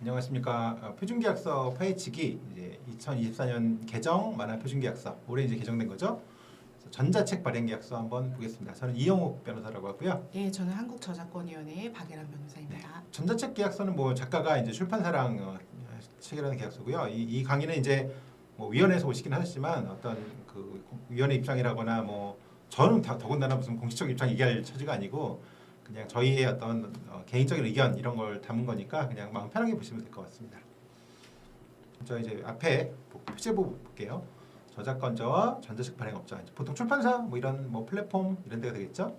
안녕하십니까. 표준계약서 파헤치기 이제 2024년 개정 만화 표준계약서 올해 이제 개정된 거죠. 그래서 전자책 발행 계약서 한번 보겠습니다. 저는 이영옥 변호사라고 하고요. 예, 저는 한국저작권위원회의 박예란 변호사입니다. 전자책 계약서는 뭐 작가가 이제 출판사랑 체결하는 계약서고요. 이 강의는 이제 뭐 위원회에서 오시긴 하셨지만 어떤 그 위원회 입장이라거나 뭐 저는 더군다나 무슨 공식적 입장 얘기할 처지가 아니고 그냥 저희의 어떤 개인적인 의견 이런 걸 담은 거니까 그냥 마음 편하게 보시면 될 것 같습니다. 저 이제 앞에 표제부 볼게요. 저작권자와 전자책 발행업자. 보통 출판사 뭐 이런 뭐 플랫폼 이런 데가 되겠죠.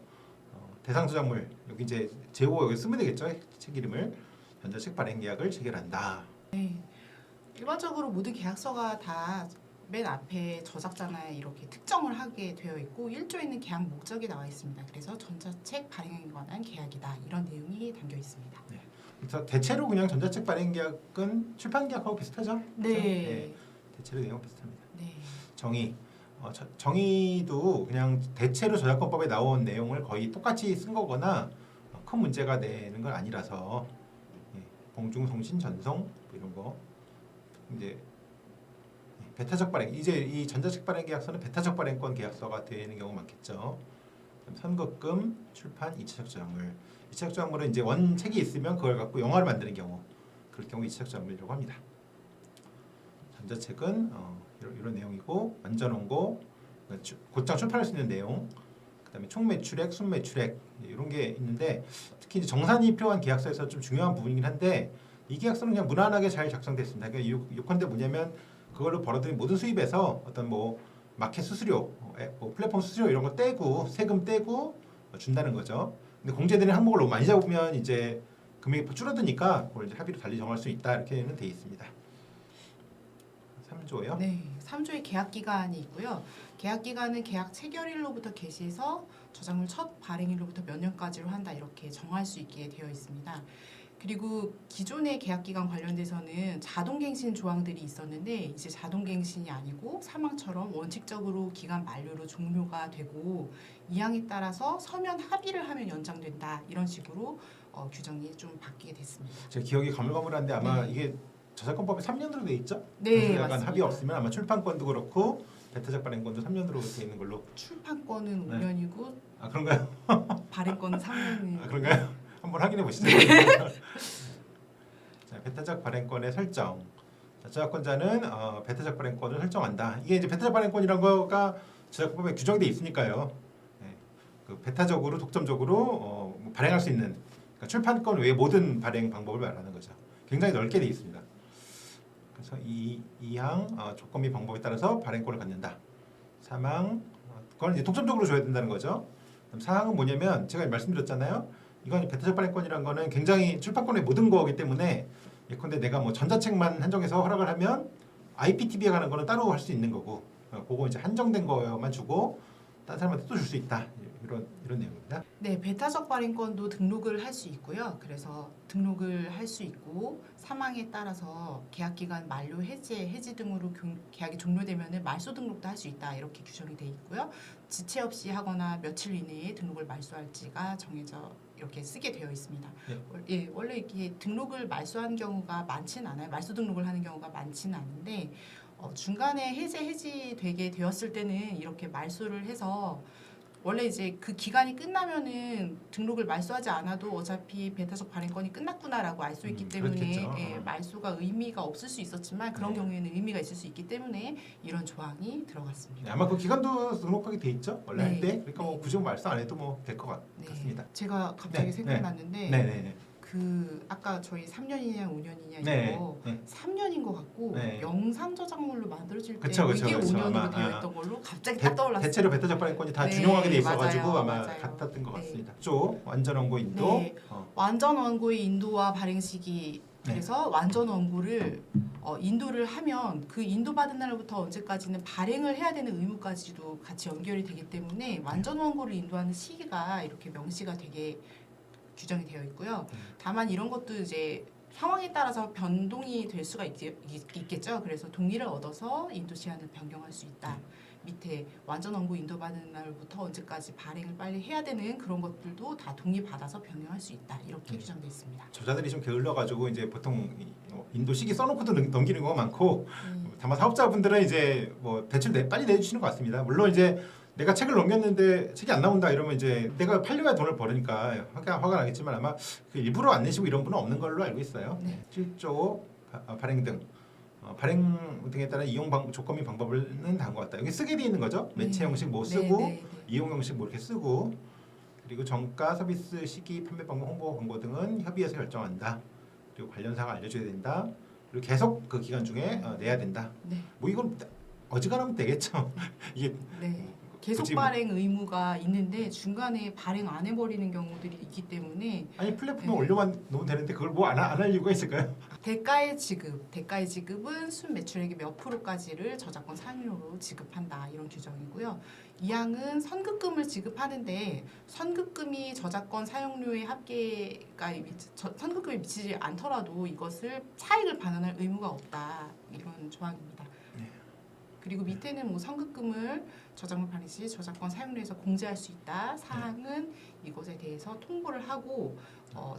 대상 저작물 여기 이제 제호 여기 쓰면 되겠죠. 책 이름을 전자책 발행 계약을 체결한다. 네, 일반적으로 모든 계약서가 다 맨 앞에 저작자나 이렇게 특정을 하게 되어 있고 1조에는 계약 목적이 나와 있습니다. 그래서 전자책 발행에 관한 계약이다 이런 내용이 담겨 있습니다. 그래서 대체로 그냥 전자책 발행 계약은 출판 계약하고 비슷하죠. 그렇죠? 네, 대체로 내용 비슷합니다. 네, 정의 정의도 그냥 대체로 저작권법에 나온 내용을 거의 똑같이 쓴 거거나 큰 문제가 되는 건 아니라서 공중통신 전송 뭐 이런 거 이제 배타적 발행 이제 이 전자책 발행 계약서는 배타적 발행권 계약서가 되는 경우가 많겠죠. 선급금, 출판, 2차적 저작물. 2차적 저작물은 이제 원책이 있으면 그걸 갖고 영화를 만드는 경우 그럴 경우 2차적 저작물이라고 합니다. 전자책은 이런 내용이고 완전 원고, 곧장 출판할 수 있는 내용, 그다음에 총 매출액, 순 매출액 이런 게 있는데 특히 이제 정산이 필요한 계약서에서 좀 중요한 부분이긴 한데 이 계약서는 그냥 무난하게 잘 작성됐습니다. 그러니까 요컨대 뭐냐면 그걸로 벌어들인 모든 수입에서 어떤 뭐 마켓 수수료, 뭐 플랫폼 수수료 이런 거 떼고 세금 떼고 준다는 거죠. 근데 공제되는 항목을 너무 많이 잡으면 이제 금액이 줄어드니까 그걸 이제 합의로 달리 정할 수 있다 이렇게는 돼 있습니다. 3조요? 네, 3조의 계약 기간이 있고요. 계약 기간은 계약 체결일로부터 개시해서 저작물 첫 발행일로부터 몇 년까지로 한다 이렇게 정할 수 있게 되어 있습니다. 그리고 기존의 계약기간 관련돼서는 자동갱신 조항들이 있었는데 이제 자동갱신이 아니고 사망처럼 원칙적으로 기간 만료로 종료가 되고 이항에 따라서 서면 합의를 하면 연장된다 이런 식으로 규정이 좀 바뀌게 됐습니다. 제 기억이 가물가물한데 아마 네. 이게 저작권법에 3년으로 돼 있죠? 네, 그래서 약간 맞습니다. 합의 없으면 아마 출판권도 그렇고 배타적 발행권도 3년으로 돼 있는 걸로. 출판권은 네. 5년이고 아 그런가요? 발행권은 3년이고 아 그런가요? 한번 확인해 보시죠. 자, 배타적 발행권의 설정. 자, 저작권자는 배타적 발행권을 설정한다. 이게 이제 배타적 발행권이란 거가 저작권법에 규정돼 있으니까요. 그 배타적으로 독점적으로 발행할 수 있는 그러니까 출판권 외의 모든 발행 방법을 말하는 거죠. 굉장히 넓게 돼 있습니다. 그래서 이항 조건 및 방법에 따라서 발행권을 갖는다. 3항 그건 이제 독점적으로 줘야 된다는 거죠. 4항은 뭐냐면 제가 말씀드렸잖아요. 이건 배타적 발행권이라는 거는 굉장히 출판권의 모든 거기 때문에 예컨대 내가 뭐 전자책만 한정해서 허락을 하면 IPTV에 관한 거는 따로 할 수 있는 거고 그거 이제 한정된 거만 주고 다른 사람한테 또 줄 수 있다. 이런 내용입니다. 네, 배타적 발행권도 등록을 할 수 있고요. 그래서 등록을 할 수 있고 사망에 따라서 계약 기간 만료, 해지 등으로 계약이 종료되면은 말소 등록도 할 수 있다 이렇게 규정이 돼 있고요. 지체 없이 하거나 며칠 이내에 등록을 말소할지가 정해져 이렇게 쓰게 되어 있습니다. 예, 원래 이렇게 등록을 말소하는 경우가 많지는 않아요. 말소 등록을 하는 경우가 많지는 않은데 중간에 해지되게 되었을 때는 이렇게 말소를 해서 원래 이제 그 기간이 끝나면은 등록을 말소하지 않아도 어차피 배타적 발행권이 끝났구나라고 알 수 있기 때문에 그렇겠죠. 예, 말소가 의미가 없을 수 있었지만 그런 네. 경우에는 의미가 있을 수 있기 때문에 이런 조항이 들어갔습니다. 네, 아마 그 기간도 등록하게 돼 있죠. 원래 네. 할 때. 그러니까 뭐 네. 굳이 말소 안 해도 뭐 될 것 네. 같습니다. 제가 갑자기 네, 생각났는데 네네네. 그 아까 저희 3년이냐 5년이냐 네. 이거 네. 3년인 것 같고 네. 영상 저작물로 만들어질 때 그쵸, 그쵸, 이게 그쵸. 5년으로 아마, 되어 있던 걸로 갑자기 딱 떠올랐어요. 대체로 배타적 발행권이 다 네, 준용하게 돼 있어가지고 맞아요, 아마 맞아요. 같았던 것 네. 같습니다. 쪽 완전 원고 인도. 네. 완전 원고의 인도와 발행 시기 그래서 완전 원고를 인도를 하면 그 인도받은 날부터 언제까지는 발행을 해야 되는 의무까지도 같이 연결이 되기 때문에 완전 원고를 인도하는 시기가 이렇게 명시가 되게 규정이 되어 있고요. 다만 이런 것도 이제 상황에 따라서 변동이 될 수가 있겠죠. 그래서 동의를 얻어서 인도 시한을 변경할 수 있다. 밑에 완전 원고 인도받는 날부터 언제까지 발행을 빨리 해야 되는 그런 것들도 다 동의받아서 변경할 수 있다. 이렇게 규정되어 있습니다. 저자들이 좀 게을러가지고 이제 보통 인도 시기 써놓고도 넘기는 경우가 많고 네. 다만 사업자분들은 이제 뭐 대출 빨리 내주시는 것 같습니다. 물론 이제 내가 책을 넘겼는데 책이 안 나온다 이러면 이제 내가 팔려야 돈을 벌으니까 화가 나겠지만 아마 그 일부러 안 내시고 이런 분은 없는 걸로 알고 있어요. 네. 실조 발행 등 발행 등에 따른 이용 조건 및 방법은 다음과 같다. 여기 쓰게 돼 있는 거죠. 매체 네. 형식 뭐 네, 쓰고 네, 네. 이용 형식 뭐 이렇게 쓰고 그리고 정가, 서비스 시기, 판매 방법, 홍보 광고 등은 협의해서 결정한다. 그리고 관련 사항을 알려줘야 된다. 그리고 계속 그 기간 중에 내야 된다. 네. 뭐 이건 어지간하면 되겠죠. 이게 네. 계속 굳이 발행 의무가 있는데 중간에 발행 안 해버리는 경우들이 있기 때문에 아니 플랫폼에 네. 올려만 놓으면 되는데 그걸 뭐 안 할 이유가 있을까요? 대가의 지급은 순 매출액의 몇 프로까지를 저작권 사용료로 지급한다 이런 규정이고요. 2항은 선급금을 지급하는데 선급금이 저작권 사용료의 합계가 선급금이 미치지 않더라도 이것을 차익을 반환할 의무가 없다 이런 조항입니다. 네. 그리고 밑에는 뭐 선급금을 저작물 발행 시 저작권 사용료에서 공제할 수 있다. 사항은 이것에 대해서 통보를 하고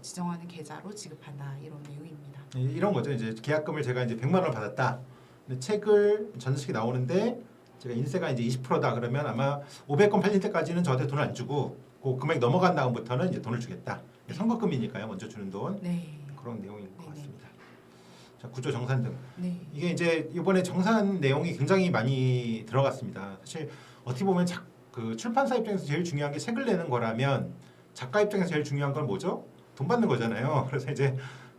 지정하는 계좌로 지급한다 이런 내용입니다. 이런 거죠. 이제 계약금을 제가 이제 100만 원을 받았다. 근데 책을 전자책이 나오는데 제가 인세가 이제 20%다 그러면 아마 500건 팔릴 때까지는 저한테 돈을 안 주고 그 금액 넘어간 다음부터는 이제 돈을 주겠다. 선급금이니까요. 먼저 주는 돈. 네. 그런 내용인 것 네네. 같습니다. 자, 구조 정산 등. 네. 이게 이제 이번에 정산 내용이 굉장히 많이 들어갔습니다. 사실 어떻게 보면 그 출판사 입장에서 제일 중요한 게 책을 내는 거라면 작가 입장에서 제일 중요한 건 뭐죠? 돈 받는 거잖아요. 그래서 이제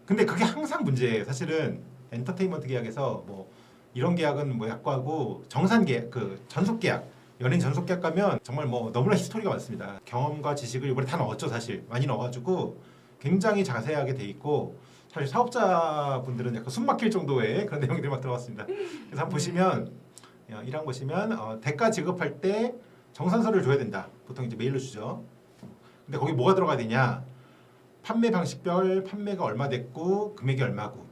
근데 그게 항상 문제예요. 사실은 엔터테인먼트 계약에서 뭐 이런 계약은 뭐 약관하고 정산 계약, 그 전속 계약, 연예인 전속 계약 가면 정말 뭐 너무나 히스토리가 많습니다. 경험과 지식을 이번에 다 넣었죠, 사실 많이 넣어가지고 굉장히 자세하게 돼 있고 사실 사업자분들은 약간 숨 막힐 정도의 그런 내용들이 막 들어갔습니다. 그래서 한번 보시면 1항 보시면 대가 지급할 때 정산서를 줘야 된다. 보통 이제 메일로 주죠. 근데 거기 뭐가 들어가야 되냐? 판매 방식별 판매가 얼마 됐고 금액이 얼마고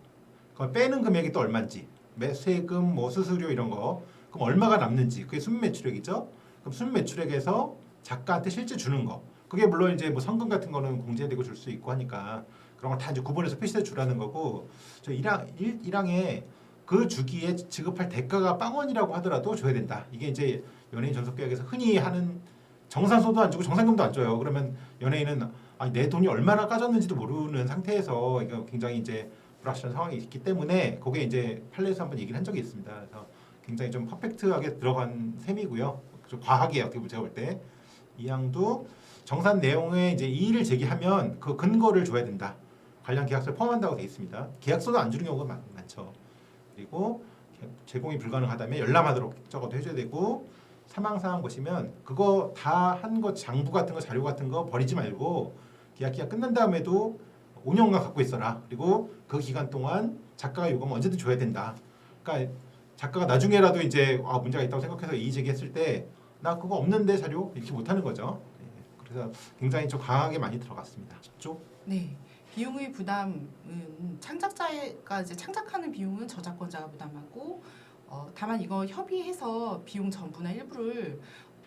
그걸 빼는 금액이 또 얼마인지 세금 뭐 수수료 이런 거 그럼 얼마가 남는지 그게 순매출액이죠. 그럼 순매출액에서 작가한테 실제 주는 거 그게 물론 이제 뭐 성금 같은 거는 공제되고 줄 수 있고 하니까 그런 걸 다 이제 구분해서 표시해 주라는 거고 저 1항에 그 주기에 지급할 대가가 빵원이라고 하더라도 줘야 된다. 이게 이제 연예인 전속계약에서 흔히 하는 정산소도 안 주고 정산금도 안 줘요. 그러면 연예인은 아니, 내 돈이 얼마나 까졌는지도 모르는 상태에서 이거 굉장히 이제 불확실한 상황이 있기 때문에 그게 이제 판례에서 한번 얘기를 한 적이 있습니다. 그래서 굉장히 좀 퍼펙트하게 들어간 셈이고요. 좀 과하게 어떻게 보면 제가 볼 때 이 항도 정산 내용에 이제 이의를 제기하면 그 근거를 줘야 된다. 관련 계약서를 포함한다고 되어 있습니다. 계약서도 안 주는 경우가 많죠. 그리고 제공이 불가능하다면 열람하도록 적어도 해줘야 되고 사망사항 보시면 그거 다 한 거 장부 같은 거 자료 같은 거 버리지 말고 계약 기간 끝난 다음에도 5년간 갖고 있어라. 그리고 그 기간 동안 작가가 요구하면 언제든 줘야 된다. 그러니까 작가가 나중에라도 이제 문제가 있다고 생각해서 이의 제기했을 때 나 그거 없는데 자료 이렇게 못하는 거죠. 그래서 굉장히 좀 강하게 많이 들어갔습니다. 쪽 네. 비용의 부담은 창작자가 이제 창작하는 비용은 저작권자가 부담하고 다만 이거 협의해서 비용 전부나 일부를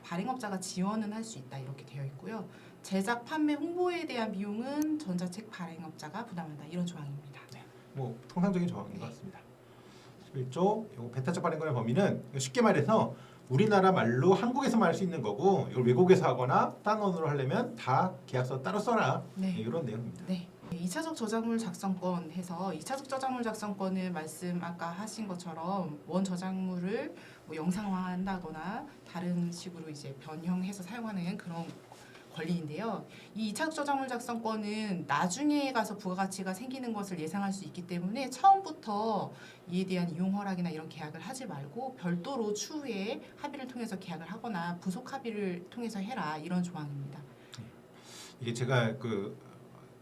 발행업자가 지원은 할 수 있다 이렇게 되어 있고요. 제작, 판매, 홍보에 대한 비용은 전자책 발행업자가 부담한다 이런 조항입니다. 뭐 통상적인 조항인 것 같습니다. 11조 요 베타적 발행권의 범위는 쉽게 말해서 우리나라 말로 한국에서만 할 수 있는 거고 이걸 외국에서 하거나 딴 언어로 하려면 다 계약서 따로 써라. 네. 이런 내용입니다. 네. 2차적 저작물 작성권 해서 2차적 저작물 작성권은 말씀 아까 하신 것처럼 원 저작물을 뭐 영상화한다거나 다른 식으로 이제 변형해서 사용하는 그런 권리인데요. 이 2차적 저작물 작성권은 나중에 가서 부가가치가 생기는 것을 예상할 수 있기 때문에 처음부터 이에 대한 이용 허락이나 이런 계약을 하지 말고 별도로 추후에 합의를 통해서 계약을 하거나 부속 합의를 통해서 해라 이런 조항입니다. 이게 제가 그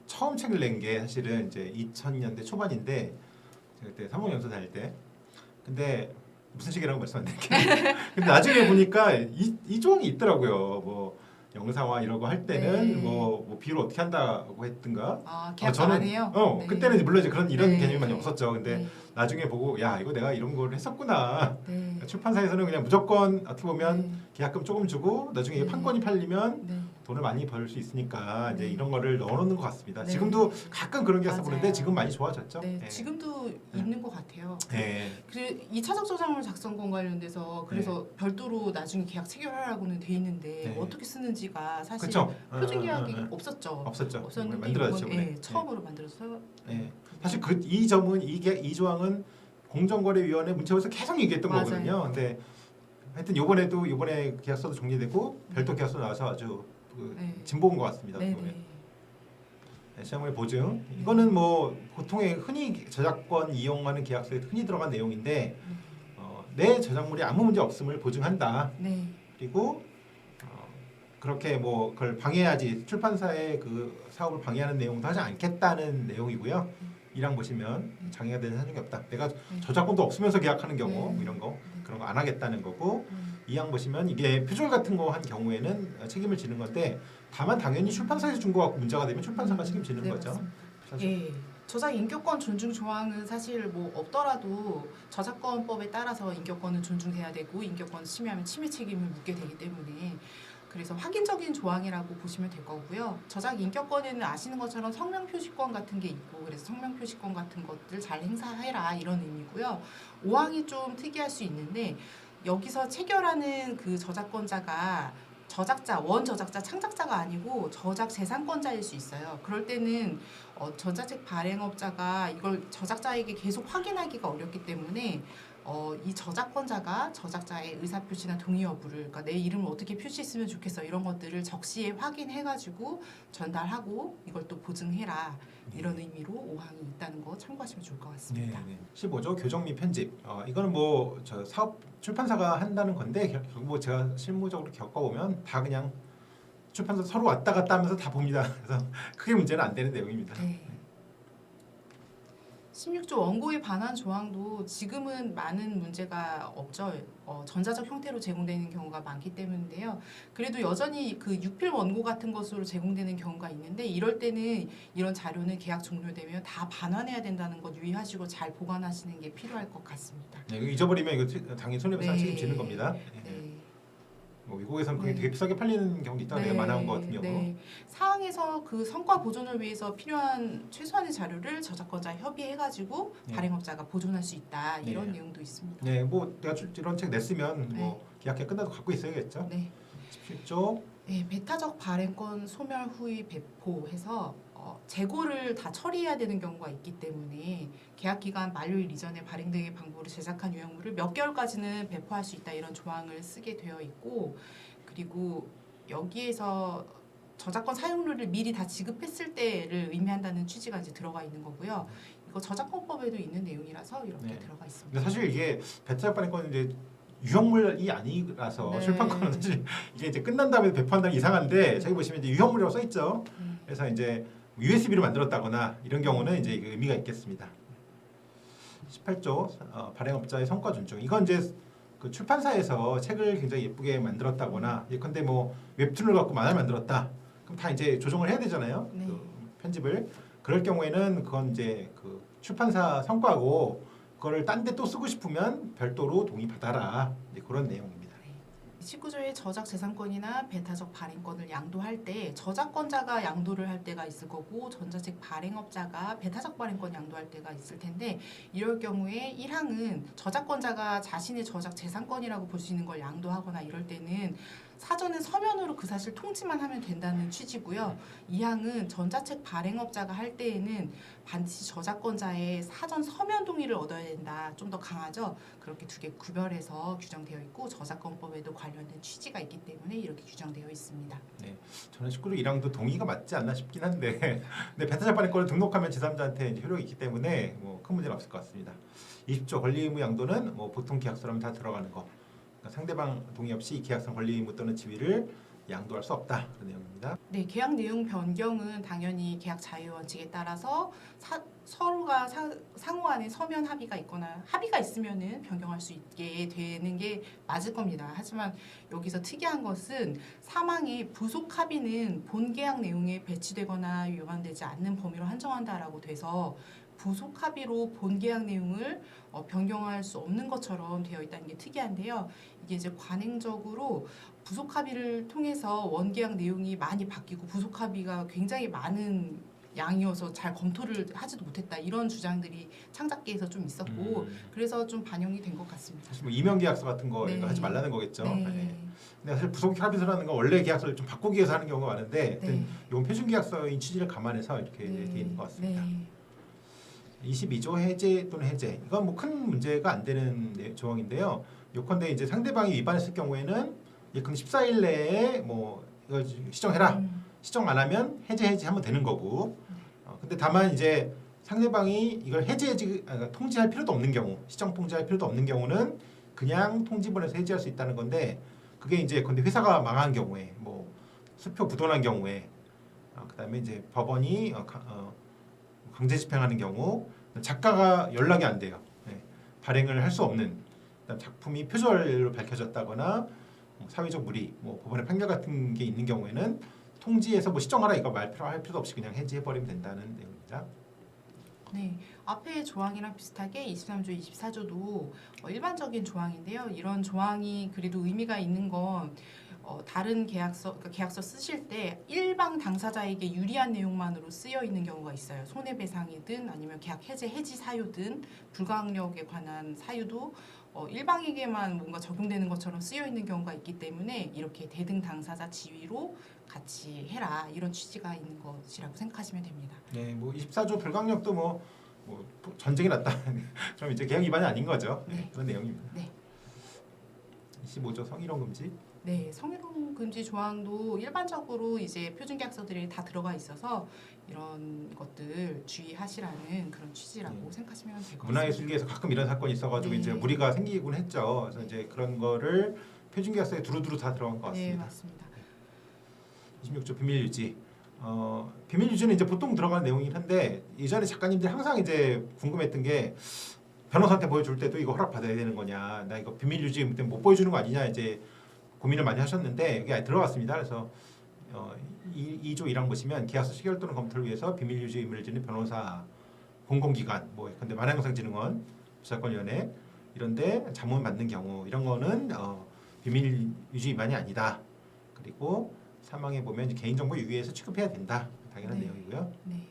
처음 책을 낸 게 사실은 이제 2000년대 초반인데 제가 그때 삼성연수 다닐 때 근데 무슨 책이라고 말씀 안 드릴게요. 근데 나중에 보니까 이 조항이 있더라고요. 뭐 영상화 이러고 할 때는 네. 뭐 비율 어떻게 한다고 했든가. 계약 안 해요? 네. 그때는 물론 이제 이런 네. 개념이 많이 없었죠. 근데 네. 나중에 보고 야 이거 내가 이런 걸 했었구나. 네. 출판사에서는 그냥 무조건 어떻게 보면 네. 계약금 조금 주고 나중에 네. 판권이 팔리면 네. 돈을 많이 벌 수 있니까 이제 네. 이런 거를 넣어놓는 것 같습니다. 네. 지금도 가끔 그런 계약서 맞아요. 보는데 지금 많이 좋아졌죠. 네, 예. 지금도 있는 것 같아요. 예. 그 2차적 저작물 작성권 관련돼서 그래서 별도로 나중에 계약 체결하라고는 돼 있는데 네. 어떻게 쓰는지가 사실 그렇죠. 표준 계약이 없었죠. 없었죠. 없었는데 만들어졌죠. 이번에 이번에. 처음으로 만들어서 예. 사실 이 점은 이 조항은 공정거래위원회 문체부에서 계속 얘기했던 맞아요. 거거든요. 근데 하여튼 이번에 계약서도 정리되고 별도 계약서 나와서 아주 네. 진보인 것 같습니다. 네네. 이번에. 시장물의 보증 이거는 뭐 보통의 흔히 저작권 이용하는 계약서에 흔히 들어간 내용인데 내 저작물이 아무 문제 없음을 보증한다. 네. 그리고 그렇게 뭐 그걸 방해하지 출판사의 그 사업을 방해하는 내용도 하지 않겠다는 내용이고요. 이랑 보시면 장애가 되는 사정이 없다. 내가 저작권도 없으면서 계약하는 경우 뭐 이런 거 그런 거 안 하겠다는 거고 이항 보시면 이게 표절 같은 거 한 경우에는 책임을 지는 건데 다만 당연히 출판사에서 준 거 갖고 문제가 되면 출판사가 책임지는 네, 거죠. 맞습니다. 사실. 예. 저작 인격권 존중 조항은 사실 뭐 없더라도 저작권법에 따라서 인격권은 존중돼야 되고 인격권 침해하면 침해 책임을 묻게 되기 때문에 그래서 확인적인 조항이라고 보시면 될 거고요. 저작 인격권에는 아시는 것처럼 성명 표시권 같은 게 있고 그래서 성명 표시권 같은 것들 잘 행사해라 이런 의미고요. 5항이 좀 특이할 수 있는데 여기서 체결하는 그 저작권자가 저작자, 원저작자, 창작자가 아니고 저작 재산권자일 수 있어요. 그럴 때는 전자책 발행업자가 이걸 저작자에게 계속 확인하기가 어렵기 때문에 이 저작권자가 저작자의 의사표시나 동의 여부를 그러니까 내 이름을 어떻게 표시했으면 좋겠어 이런 것들을 적시에 확인해가지고 전달하고 이걸 또 보증해라 이런 의미로 5항이 있다는 거 참고하시면 좋을 것 같습니다. 네. 15조 교정 및 편집. 이거는 뭐 저 사업 출판사가 한다는 건데 결국 뭐 제가 실무적으로 겪어보면 다 그냥 출판사 서로 왔다 갔다 하면서 다 봅니다. 그래서 크게 문제는 안 되는 내용입니다. 네. 16조 원고에 반한 조항도 지금은 많은 문제가 없죠. 전자적 형태로 제공되는 경우가 많기 때문인데요. 그래도 여전히 그 육필 원고 같은 것으로 제공되는 경우가 있는데 이럴 때는 이런 자료는 계약 종료되면 다 반환해야 된다는 것 유의하시고 잘 보관하시는 게 필요할 것 같습니다. 네, 이거 잊어버리면 이거 당연히 손해배상 네. 책임지는 겁니다. 네. 뭐 미국에서는 그게 네. 되게 비싸게 팔리는 경우도 있다. 내가 만화한 거 같은 경우. 네. 사항에서 그 성과 보존을 위해서 필요한 최소한의 자료를 저작권자 협의해가지고 네. 발행업자가 보존할 수 있다 이런 네. 내용도 있습니다. 네, 뭐 내가 이런 책 냈으면 뭐 계약기 끝나도 갖고 있어야겠죠. 네. 17조 네, 배타적 발행권 소멸 후의 배포해서 재고를 다 처리해야 되는 경우가 있기 때문에 계약 기간 만료일 이전에 발행 등의 방법으로 제작한 유형물을 몇 개월까지는 배포할 수 있다 이런 조항을 쓰게 되어 있고 그리고 여기에서 저작권 사용료를 미리 다 지급했을 때를 의미한다는 취지가 이제 들어가 있는 거고요. 이거 저작권법에도 있는 내용이라서 이렇게 네. 들어가 있습니다. 근데 사실 이게 배타적 발행권은 이제 유형물이 아니라서 네. 출판권은 사실 이게 이제 끝난 다음에 배포한다는 이상한데 저기 보시면 이제 유형물이라고 써 있죠. 그래서 이제 USB로 만들었다거나 이런 경우는 이제 이게 의미가 있겠습니다. 18조 발행업자의 성과 존중. 이건 이제 그 출판사에서 책을 굉장히 예쁘게 만들었다거나 예컨대 뭐 웹툰을 갖고 만화를 만들었다. 그럼 다 이제 조정을 해야 되잖아요. 네. 그 편집을. 그럴 경우에는 그건 이제 그 출판사 성과고 그거를 딴 데 또 쓰고 싶으면 별도로 동의 받아라. 이제 그런 내용입니다. 19조의 저작 재산권이나 배타적 발행권을 양도할 때 저작권자가 양도를 할 때가 있을 거고 전자책 발행업자가 배타적 발행권 양도할 때가 있을 텐데 이럴 경우에 1항은 저작권자가 자신의 저작 재산권이라고 볼 수 있는 걸 양도하거나 이럴 때는 사전에 서면으로 그 사실 통지만 하면 된다는 취지고요. 2항은 전자책 발행업자가 할 때에는 반드시 저작권자의 사전 서면 동의를 얻어야 된다. 좀 더 강하죠. 그렇게 두 개 구별해서 규정되어 있고 저작권법에도 관련된 취지가 있기 때문에 이렇게 규정되어 있습니다. 네, 저는 19조 1항도 동의가 맞지 않나 싶긴 한데 근데 배타적 발행권을 등록하면 제3자한테 이제 효력이 있기 때문에 뭐 큰 문제는 없을 것 같습니다. 20조 권리 의무 양도는 뭐 보통 계약서라면 다 들어가는 거. 그러니까 상대방 동의 없이 계약상 권리 의무 또는 지위를 양도할 수 없다. 그런 내용입니다. 네, 계약 내용 변경은 당연히 계약 자유 원칙에 따라서 서로가 상호 간에 서면 합의가 있거나 합의가 있으면은 변경할 수 있게 되는 게 맞을 겁니다. 하지만 여기서 특이한 것은 사망의 부속 합의는 본 계약 내용에 배치되거나 위반되지 않는 범위로 한정한다라고 돼서 부속 합의로 본 계약 내용을 변경할 수 없는 것처럼 되어 있다는 게 특이한데요. 이게 이제 관행적으로 부속 합의를 통해서 원 계약 내용이 많이 바뀌고 부속 합의가 굉장히 많은 양이어서 잘 검토를 하지도 못했다 이런 주장들이 창작계에서 좀 있었고 그래서 좀 반영이 된 것 같습니다. 사실 뭐 이면 계약서 같은 거 네. 이거 하지 말라는 거겠죠. 네. 네. 근데 사실 부속 합의서라는 건 원래 계약서를 좀 바꾸기 위해서 하는 경우가 많은데 네. 이건 표준 계약서인 취지를 감안해서 이렇게 네. 돼 있는 것 같습니다. 네. 22조 해제 또는 해제 이건 뭐 큰 문제가 안 되는 조항인데요. 요컨대 이제 상대방이 위반했을 경우에는 예컨 14일 내에 뭐 이거 시정해라. 시정 안 하면 해제하면 되는 거고. 근데 다만 이제 상대방이 이걸 통지할 필요도 없는 경우, 시정 통지할 필요도 없는 경우는 그냥 통지본에서 해지할 수 있다는 건데 그게 이제 근데 회사가 망한 경우에 뭐 수표 부도난 경우에 그다음에 이제 법원이 강제 집행하는 경우 작가가 연락이 안 돼요. 네. 발행을 할 수 없는 그다음 작품이 표절로 밝혀졌다거나 사회적 무리, 뭐 법원의 판결 같은 게 있는 경우에는 통지에서 뭐 시정하라 이거 할 필요도 없이 그냥 해지해버리면 된다는 내용입니다. 네, 앞에 조항이랑 비슷하게 23조, 24조도 일반적인 조항인데요. 이런 조항이 그래도 의미가 있는 건 다른 그러니까 계약서 쓰실 때 일방 당사자에게 유리한 내용만으로 쓰여 있는 경우가 있어요. 손해배상이든 아니면 계약 해지 사유든 불가항력에 관한 사유도 일방에게만 뭔가 적용되는 것처럼 쓰여 있는 경우가 있기 때문에 이렇게 대등 당사자 지위로 같이 해라 이런 취지가 있는 것이라고 생각하시면 됩니다. 네, 뭐 24조 불강력도 뭐 전쟁이 났다. 그럼 이제 계약 위반이 아닌 거죠. 네. 그런 내용입니다. 네. 25조 성희롱 금지. 네, 성희롱 금지 조항도 일반적으로 이제 표준 계약서들이 다 들어가 있어서 이런 것들 주의하시라는 그런 취지라고 생각하시면 될 것 같습니다. 문화예술계에서 가끔 이런 사건이 있어가지고 네. 이제 무리가 생기곤 했죠. 그래서 이제 그런 거를 표준 계약서에 두루두루 다 들어간 것 네, 같습니다. 맞습니다. 26조 비밀 유지. 비밀 유지는 이제 보통 들어가는 내용이긴 한데 예전에 작가님들이 항상 이제 궁금했던 게 변호사한테 보여줄 때도 이거 허락 받아야 되는 거냐, 나 이거 비밀 유지 때문에 못 보여주는 거 아니냐 이제 고민을 많이 하셨는데 이게 들어갔습니다. 그래서 2조 1항 보시면 계약서 시결 또는 검토를 위해서 비밀 유지 의무를 지닌 변호사, 공공기관, 뭐 근데 만화영상진흥원, 저작권위원회 이런데 자문 받는 경우 이런 거는 비밀 유지 위반이 아니다. 그리고 사망에 보면 개인정보 유기해서 취급해야 된다. 당연한 네. 내용이고요. 네.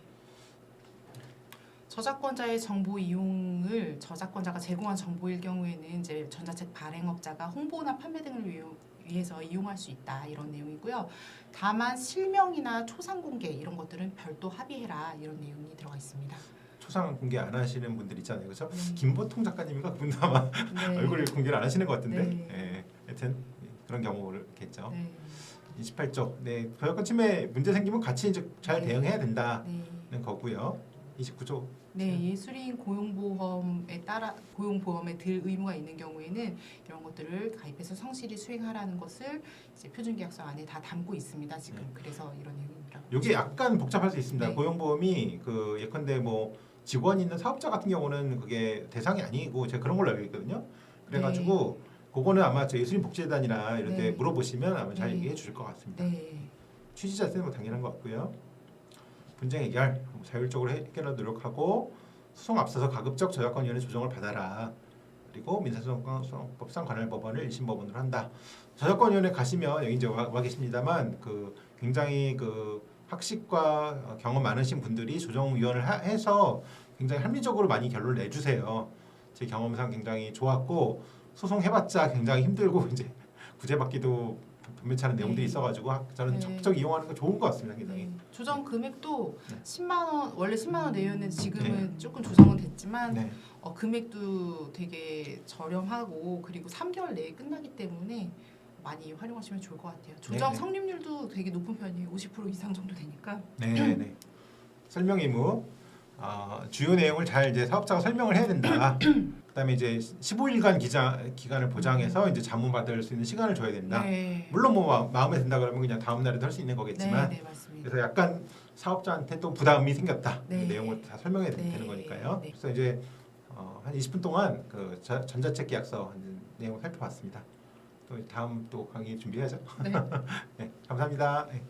저작권자의 정보 이용을 저작권자가 제공한 정보일 경우에는 이제 전자책 발행업자가 홍보나 판매 등을 위해서 이용할 수 있다 이런 내용이고요. 다만 실명이나 초상 공개 이런 것들은 별도 합의해라 이런 내용이 들어가 있습니다. 초상 공개 안 하시는 분들 있잖아요, 그렇죠? 네. 김보통 작가님인가 그분도 아마 네. 얼굴 공개를 안 하시는 것 같은데, 네. 예, 하여튼 그런 경우겠죠. 네. 28조, 네, 저작권 침해 문제 생기면 같이 이제 잘 네. 대응해야 된다는 네. 거고요. 29조, 네, 예술인 고용보험에 들 의무가 있는 경우에는 이런 것들을 가입해서 성실히 수행하라는 것을 이제 표준계약서 안에 다 담고 있습니다. 지금 네. 그래서 이런 내용입니다. 이게 약간 복잡할 수 있습니다. 네. 고용보험이 예컨대 뭐 직원 있는 사업자 같은 경우는 그게 대상이 아니고 제가 그런 걸로 알고 있거든요. 그래가지고 그거는 아마 저 예술인복지재단이나 이런 데 네. 물어보시면 아마 잘 네. 얘기해 주실 것 같습니다. 네. 취지 자체는 뭐 당연한 것 같고요. 분쟁 해결, 자율적으로 해결하도록 노력하고 소송 앞서서 가급적 저작권위원회 조정을 받아라. 그리고 민사소송법상 관할 법원을 1심 법원으로 한다. 저작권위원회 가시면 여기 이제 와 계십니다만 굉장히 학식과 경험 많으신 분들이 조정위원을 해서 굉장히 합리적으로 많이 결론을 내주세요. 제 경험상 굉장히 좋았고 소송해봤자 굉장히 힘들고 이제 구제받기도 변변치 않은 내용들이 있어가지고 저는 네. 적극적 이용하는 거 좋은 것 같습니다. 굉장히. 네. 조정 금액도 네. 10만 원 원래 10만 원 내였는데 지금은 네. 조금 조정은 됐지만 네. 금액도 되게 저렴하고 그리고 3개월 내에 끝나기 때문에 많이 활용하시면 좋을 것 같아요. 조정 네. 성립률도 되게 높은 편이에요. 50% 이상 정도 되니까. 네. 설명 의무. 주요 내용을 잘 이제 사업자가 설명을 해야 된다. 그다음에 이제 15일간 기간을 보장해서 이제 자문 받을 수 있는 시간을 줘야 된다. 네. 물론 뭐 마음에 든다 그러면 그냥 다음 날에도 할 수 있는 거겠지만 네, 맞습니다. 그래서 약간 사업자한테 또 부담이 생겼다. 네. 내용을 다 설명해야 네. 되는 거니까요. 네. 그래서 이제 한 20분 동안 전자책 계약서 내용 살펴봤습니다. 또 다음 또 강의 준비해야죠. 네. 네, 감사합니다. 네.